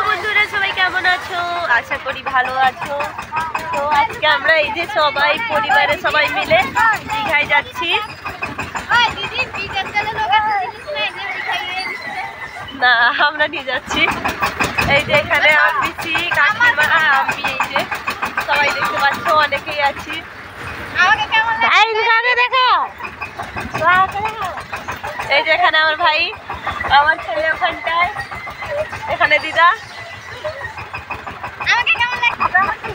বন্ধুরা, সবাই কেমন আছো? আশা করি ভালো আছো। তো আজকে আমরা এই যে সবাই পরিবারের সবাই মিলে দীঘায় যাচ্ছি। না, আমরা নিয়ে যাচ্ছি। এই যে এখানে আমি কাকিমা, আমি, এই যে সবাই দেখতে পাচ্ছ, অনেকেই আছি। এই যে এখানে আমার ভাই, আমার ছেলে ওখানটায়, এখানে দিদা। আমাকে কেমন লাগছে?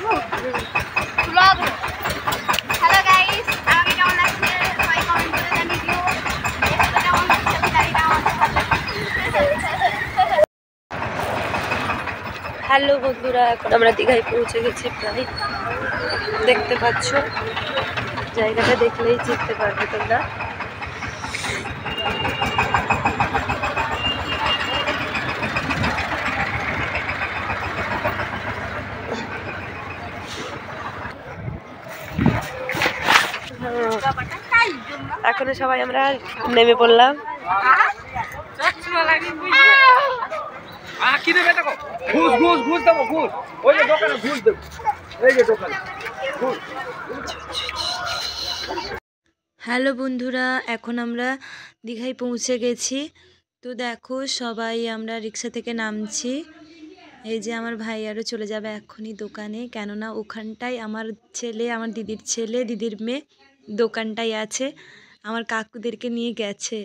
হ্যালো গাইস, আমাকে কেমন লাগছে সবাই কমেন্ট করে জানিয়ে দিও। কেমন লাগছে গাড়িটা আমাদের ভালো লাগছে। হ্যালো বন্ধুরা, এখন আমরা দীঘায় পৌঁছে গেছি প্রায়। দেখতে পাচ্ছ, জায়গাটা দেখলেই চিনতে পারবে তোমরা। এখনো সবাই আমরা নেমে পড়লাম। হ্যালো বন্ধুরা, এখন আমরা দীঘায় পৌঁছে গেছি। তো দেখো, সবাই আমরা রিক্সা থেকে নামছি। এই যে আমার ভাই আরও চলে যাবে এক্ষুনি দোকানে, কেননা ওখানটায় আমার ছেলে, আমার দিদির ছেলে, দিদির মেয়ে দোকানটাই আছে। আমার কাকুদেরকে নিয়ে গেছে।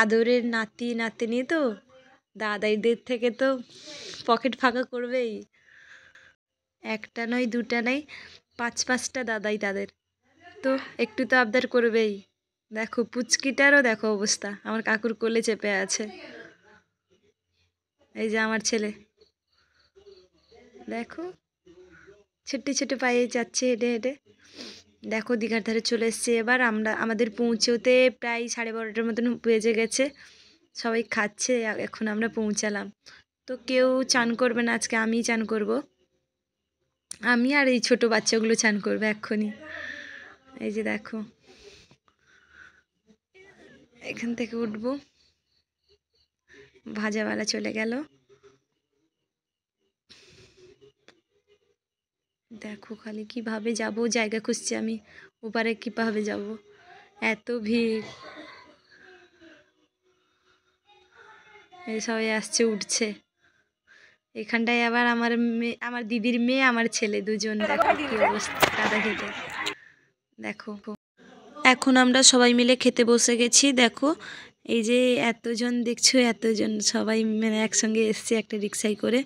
আদরের নাতি নাতনি তো, দাদাইদের থেকে তো পকেট ফাঁকা করবেই। একটা নয়, দুটা নয়, 5-5টা দাদাই তাদের, তো একটু তো আবদার করবেই। দেখো পুচকিটারও দেখো অবস্থা, আমার কাকুর কোলে চেপে আছে। এই যে আমার ছেলে, দেখো ছোট্ট ছোট পায়ে যাচ্ছে হেঁটে হেঁটে। দেখো দীঘার ধারে চলে এসছে। এবার আমাদের পৌঁছতে প্রায় 12:30টার মতন বেজে গেছে। সবাই খাচ্ছে, এখন আমরা পৌঁছালাম। তো কেউ চান করবে না আজকে, আমিই চান করব। আমি আর এই ছোট বাচ্চাগুলো চান করবে এক্ষুনি। এই যে দেখো, এখান থেকে উঠবো। ভাজাওয়ালা চলে গেল। দেখো খালি কিভাবে যাব, জায়গা খুঁজছি আমি ওপারে, কিভাবে যাব, এত ভিড়। এই সবাই আসছে, উঠছে। এখানটায় আবার আমার দিদির মেয়ে, আমার ছেলে, দুজন। দেখো কি অবস্থা কাদা খেতে। দেখো এখন আমরা সবাই মিলে খেতে বসে গেছি। দেখো এই যে এতজন দেখছো, এতজন সবাই মানে একসঙ্গে এসছে একটা রিক্সায় করে।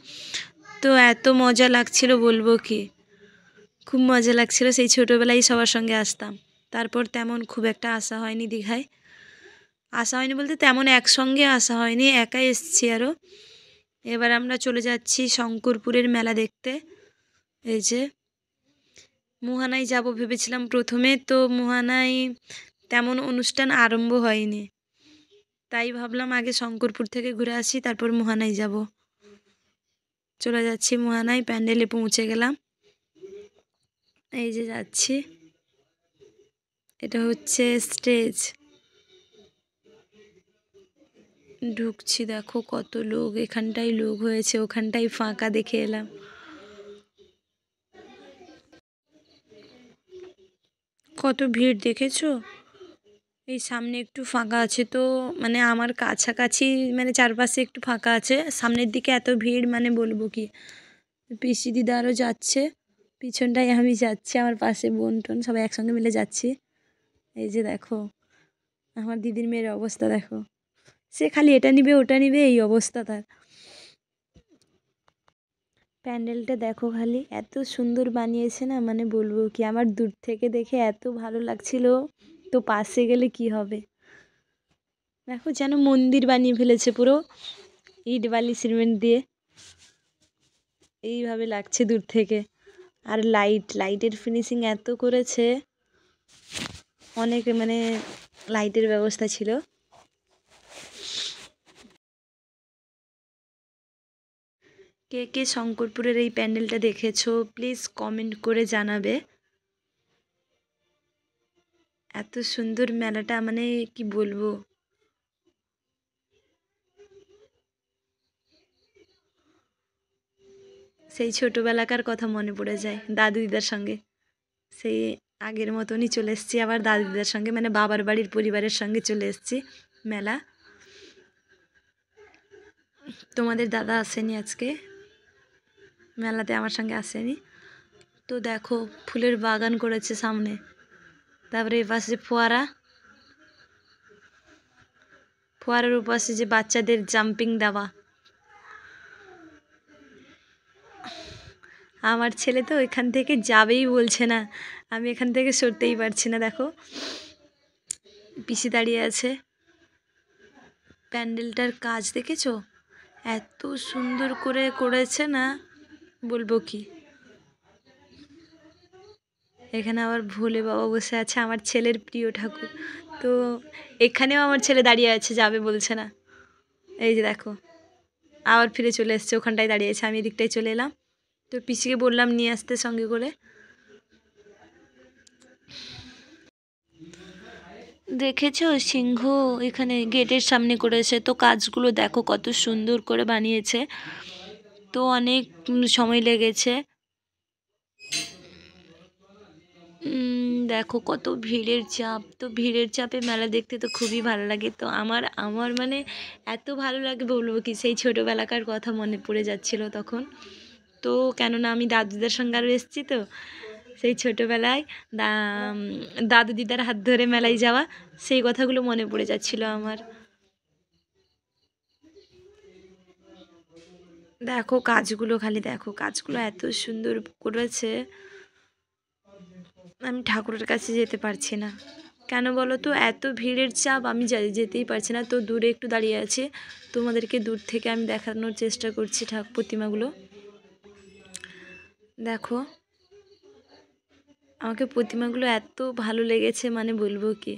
তো এত মজা লাগছিল বলবো কি, খুব মজা লাগছিল। সেই ছোটোবেলায় সবার সঙ্গে আসতাম, তারপর তেমন খুব একটা আসা হয়নি দীঘায়। আসা হয়নি বলতে তেমন একসঙ্গে আসা হয়নি, একাই এসছি আরও। এবার আমরা চলে যাচ্ছি শঙ্করপুরের মেলা দেখতে। এই যে মোহানায় যাব ভেবেছিলাম প্রথমে, তো মোহানায় তেমন অনুষ্ঠান আরম্ভ হয়নি, তাই ভাবলাম আগে শঙ্করপুর থেকে ঘুরে আসি, তারপর মোহানায় যাব। চলে যাচ্ছি মোহানায়, প্যান্ডেলে পৌঁছে গেলাম। এই যে যাচ্ছি, এটা হচ্ছে স্টেজ। ঢুকছি, দেখো কত লোক, এখানটাই লোক হয়েছে, ওখানটাই ফাঁকা দেখে এলাম। কত ভিড় দেখেছো? এই সামনে একটু ফাঁকা আছে, তো মানে আমার কাছাকাছি মানে চারপাশে একটু ফাঁকা আছে, সামনের দিকে এত ভিড় মানে বলবো কি। পিসি দিদা আরও যাচ্ছে, পিছনটায় আমি যাচ্ছি, আমার পাশে বোন টোন সবাই একসঙ্গে মিলে যাচ্ছি। এই যে দেখো আমার দিদির মেয়ের অবস্থা, দেখো সে খালি এটা নিবে ওটা নিবে, এই অবস্থা তার। প্যান্ডেলটা দেখো খালি, এত সুন্দর বানিয়েছে না, মানে বলবো কি, আমার দূর থেকে দেখে এত ভালো লাগছিল, তো পাশে গেলে কি হবে। দেখো যেন মন্দির বানিয়ে ফেলেছে পুরো, ইট বালি সিমেন্ট দিয়ে, এইভাবে লাগছে দূর থেকে। আর লাইটের ফিনিশিং এত করেছে, অনেক মানে লাইটের ব্যবস্থা ছিল। কে কে শঙ্করপুরের এই প্যান্ডেলটা দেখেছো প্লিজ কমেন্ট করে জানাবে। এত সুন্দর মেলাটা, মানে কি বলবো। সেই ছোটোবেলাকার কথা মনে পড়ে যায় দাদু দিদার সঙ্গে। সেই আগের মতনই চলে এসেছি আবার দাদু দিদার সঙ্গে, মানে বাবার বাড়ির পরিবারের সঙ্গে চলে এসেছি মেলা। তোমাদের দাদা আসেনি আজকে মেলাতে, আমার সঙ্গে আসেনি। তো দেখো ফুলের বাগান করেছে সামনে, তারপরে এপাশে ফোয়ারার উপাশে যে বাচ্চাদের জাম্পিং দেওয়া। আমার ছেলে তো এখান থেকে যাবেই বলছে না, আমি এখান থেকে সরতেই পারছি না। দেখো পিসি দাঁড়িয়ে আছে। প্যান্ডেলটার কাজ দেখেছো, এত সুন্দর করে করেছে না বলবো কি। এখানে আবার ভোলে বাবা বসে আছে, আমার ছেলের প্রিয় ঠাকুর। তো এখানেও আমার ছেলে দাঁড়িয়ে আছে, যাবে বলছে না। এই যে দেখো আবার ফিরে চলে এসছে, ওখানটায় দাঁড়িয়েছে, আমি এদিকটায় চলে এলাম। তো পিসিকে বললাম নিয়ে আসতে সঙ্গে করে। দেখেছো সিংহ এখানে গেটের সামনে করেছে, তো কাজগুলো দেখো কত সুন্দর করে বানিয়েছে। তো অনেক সময় লেগেছে। দেখো কত ভিড়ের চাপ, তো ভিড়ের চাপে মেলা দেখতে তো খুবই ভালো লাগে। তো আমার আমার মানে এত ভালো লাগে বলবো কি, সেই ছোটোবেলাকার কথা মনে পড়ে যাচ্ছিল তখন। তো কেননা আমি দাদু দিদার সঙ্গে আরও এসেছি, তো সেই ছোটোবেলায় দাদু দিদার হাত ধরে মেলায় যাওয়া, সেই কথাগুলো মনে পড়ে যাচ্ছিল আমার। দেখো কাজগুলো, খালি দেখো কাজগুলো এত সুন্দর করেছে, আমি ঠাকুরের কাছে যেতে পারছি না। কেন বলো তো, এত ভিড়ের চাপ, আমি যেতেই পারছি না। তো দূরে একটু দাঁড়িয়ে আছি, তোমাদেরকে দূর থেকে আমি দেখানোর চেষ্টা করছি প্রতিমাগুলো। দেখো আমাকে প্রতিমাগুলো এত ভালো লেগেছে, মানে বলবো কি।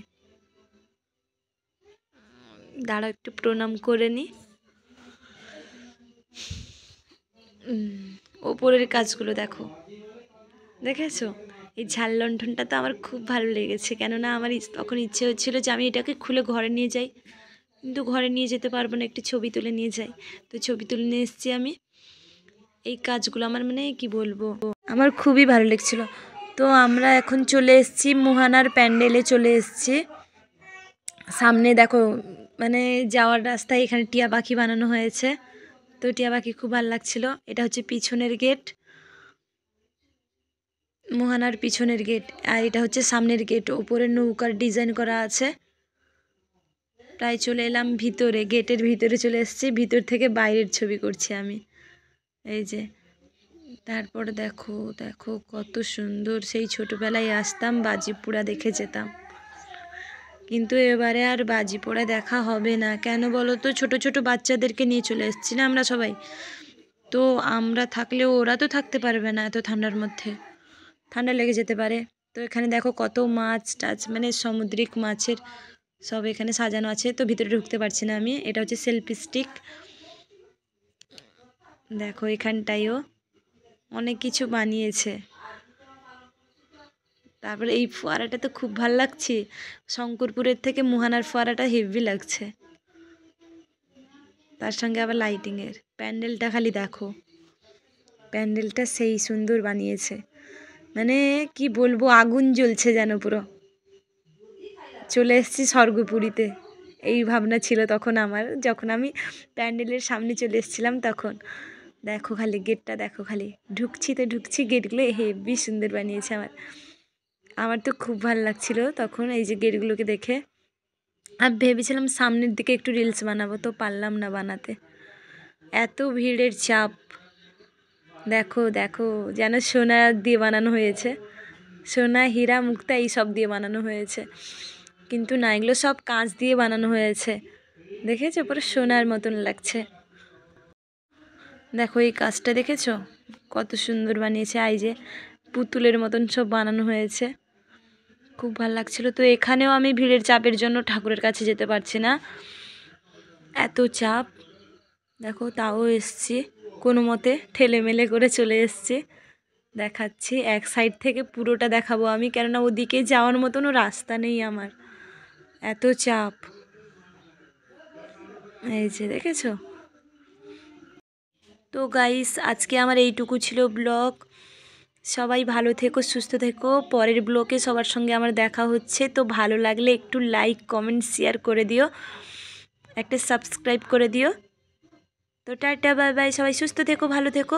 দাঁড়াও একটু প্রণাম করে নি। ওপরের কাজগুলো দেখো, দেখেছো এই ঝাল লণ্ঠনটা তো আমার খুব ভালো লেগেছে। কেননা আমার তখন ইচ্ছে হচ্ছিলো যে আমি এটাকে খুলে ঘরে নিয়ে যাই, কিন্তু ঘরে নিয়ে যেতে পারবো না, একটি ছবি তুলে নিয়ে যাই। তো ছবি তুলে নিয়ে এসেছি আমি। এই কাজগুলো আমার মানে কি বলবো, আমার খুবই ভালো লেগেছিল। তো আমরা এখন চলে এসেছি মুহানার প্যান্ডেলে চলে এসেছি। সামনে দেখো মানে যাওয়ার রাস্তায় এখানে টিয়া পাখি বানানো হয়েছে, তো টিয়া পাখি খুব ভালো লাগছিল। এটা হচ্ছে পিছনের গেট, মোহানার পিছনের গেট, আর এটা হচ্ছে সামনের গেট। ওপরে নৌকার ডিজাইন করা আছে। প্রায় চলে এলাম ভিতরে, গেটের ভিতরে চলে এসেছি, ভিতর থেকে বাইরের ছবি করছি আমি। এই যে তারপর দেখো দেখো কত সুন্দর, সেই ছোটোবেলায় আসতাম বাজি পোড়া দেখে যেতাম, কিন্তু এবারে আর বাজি পোড়া দেখা হবে না। কেন বলো তো, ছোট ছোট বাচ্চাদেরকে নিয়ে চলে এসেছি না আমরা সবাই, তো আমরা থাকলেও ওরা তো থাকতে পারবে না এত ঠান্ডার মধ্যে, ঠান্ডা লেগে যেতে পারে। তো এখানে দেখো কত মাছ টাছ, মানে সামুদ্রিক মাছের সব এখানে সাজানো আছে। তো ভিতরে ঢুকতে পারছি না আমি। এটা হচ্ছে সেলফি স্টিক। দেখো এখানটায়ও অনেক কিছু বানিয়েছে। তারপরে এই ফোয়ারাটা তো খুব ভালো লাগছে, শঙ্করপুরের থেকে মুহানার ফোয়ারাটা হেভি লাগছে, তার সঙ্গে আবার লাইটিংয়ের প্যান্ডেলটা খালি দেখো, প্যান্ডেলটা সেই সুন্দর বানিয়েছে, মানে কি বলবো, আগুন জ্বলছে যেন পুরো। চলে এসেছি স্বর্গপুরীতে, এই ভাবনা ছিল তখন আমার, যখন আমি প্যান্ডেলের সামনে চলে এসেছিলাম তখন। দেখো খালি গেটটা দেখো, খালি ঢুকছি তো ঢুকছি, গেটগুলো হেভি সুন্দর বানিয়েছে। আমার তো খুব ভালো লাগছিল তখন এই যে গেটগুলোকে দেখে। আর ভেবেছিলাম সামনের দিকে একটু রিলস বানাবো, তো পারলাম না বানাতে, এত ভিড়ের চাপ। দেখো দেখো যেন সোনা দিয়ে বানানো হয়েছে, সোনা হীরা মুক্তা এই সব দিয়ে বানানো হয়েছে, কিন্তু না, এগুলো সব কাঁচ দিয়ে বানানো হয়েছে। দেখেছো পুরো সোনার মতন লাগছে। দেখো এই কাজটা দেখেছো কত সুন্দর বানিয়েছে, এই যে পুতুলের মতন সব বানানো হয়েছে, খুব ভালো লাগছিল। তো এখানেও আমি ভিড়ের চাপের জন্য ঠাকুরের কাছে যেতে পারছি না, এত চাপ। দেখো তাও এসছি কোনো মতে, ঠেলে মেলে করে চলে এসছি। দেখাচ্ছি এক সাইড থেকে পুরোটা দেখাবো আমি, কেননা ওদিকে যাওয়ার মতনও রাস্তা নেই আমার, এত চাপ। এই যে দেখেছো তো গাইস আজকে আমার এইটুকু ছিল ব্লগ। সবাই ভালো থেকো, সুস্থ থেকো। পরের ব্লগে সবার সঙ্গে আমার দেখা হচ্ছে। তো ভালো লাগলে একটু লাইক কমেন্ট শেয়ার করে দিও, একটা সাবস্ক্রাইব করে দিও। তো টাটা বাই বাই, সবাই সুস্থ থেকো, ভালো থেকো।